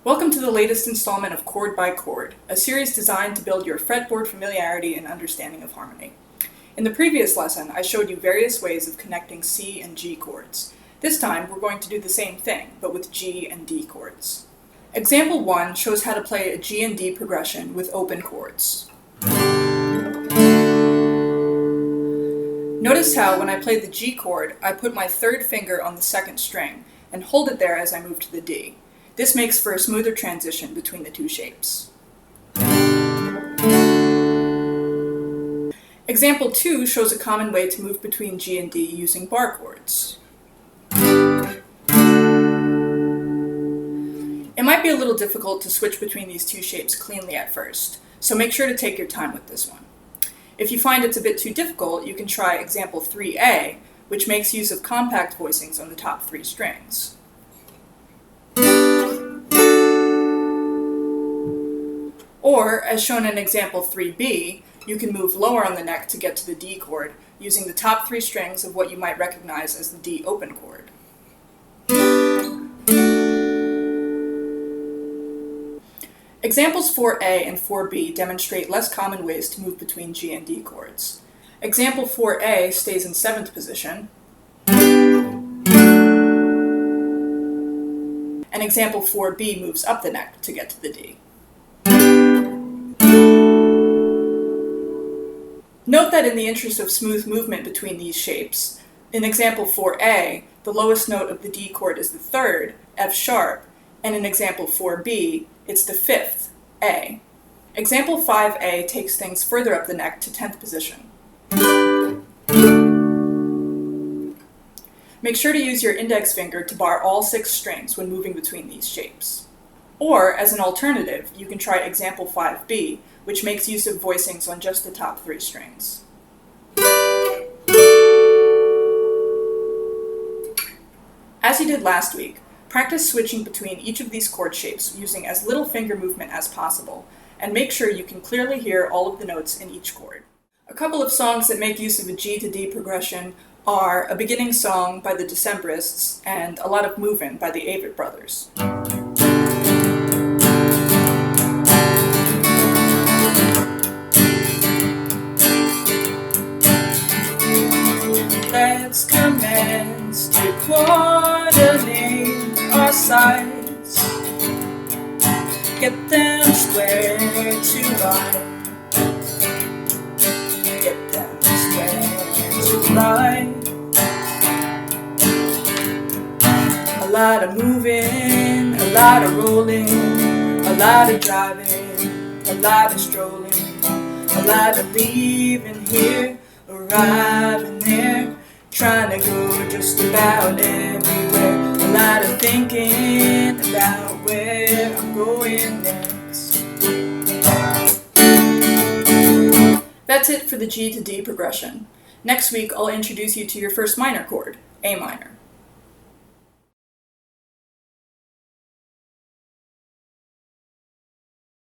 Welcome to the latest installment of Chord by Chord, a series designed to build your fretboard familiarity and understanding of harmony. In the previous lesson, I showed you various ways of connecting C and G chords. This time, we're going to do the same thing, but with G and D chords. Example 1 shows how to play a G and D progression with open chords. Notice how, when I play the G chord, I put my third finger on the second string and hold it there as I move to the D. This makes for a smoother transition between the two shapes. Example 2 shows a common way to move between G and D using barre chords. It might be a little difficult to switch between these two shapes cleanly at first, so make sure to take your time with this one. If you find it's a bit too difficult, you can try example 3A, which makes use of compact voicings on the top three strings. Or, as shown in example 3B, you can move lower on the neck to get to the D chord, using the top three strings of what you might recognize as the D open chord. Examples 4A and 4B demonstrate less common ways to move between G and D chords. Example 4A stays in 7th position, and example 4B moves up the neck to get to the D. Note that in the interest of smooth movement between these shapes, in example 4A, the lowest note of the D chord is the 3rd, F sharp, and in example 4B, it's the 5th, A. Example 5A takes things further up the neck to 10th position. Make sure to use your index finger to bar all 6 strings when moving between these shapes. Or, as an alternative, you can try example 5B, which makes use of voicings on just the top 3 strings. As you did last week, practice switching between each of these chord shapes using as little finger movement as possible, and make sure you can clearly hear all of the notes in each chord. A couple of songs that make use of a G to D progression are A Beginning Song by the Decemberists and A Lot of Movin' by the Avett Brothers. Let's commence to coordinate our sides, get them square to line, get them square to line. A lot of moving, a lot of rolling, a lot of driving, a lot of strolling, a lot of leaving here, arriving there, trying to go just about everywhere. A lot of thinking about where I'm going next. That's it for the G to D progression. Next week, I'll introduce you to your first minor chord, A minor.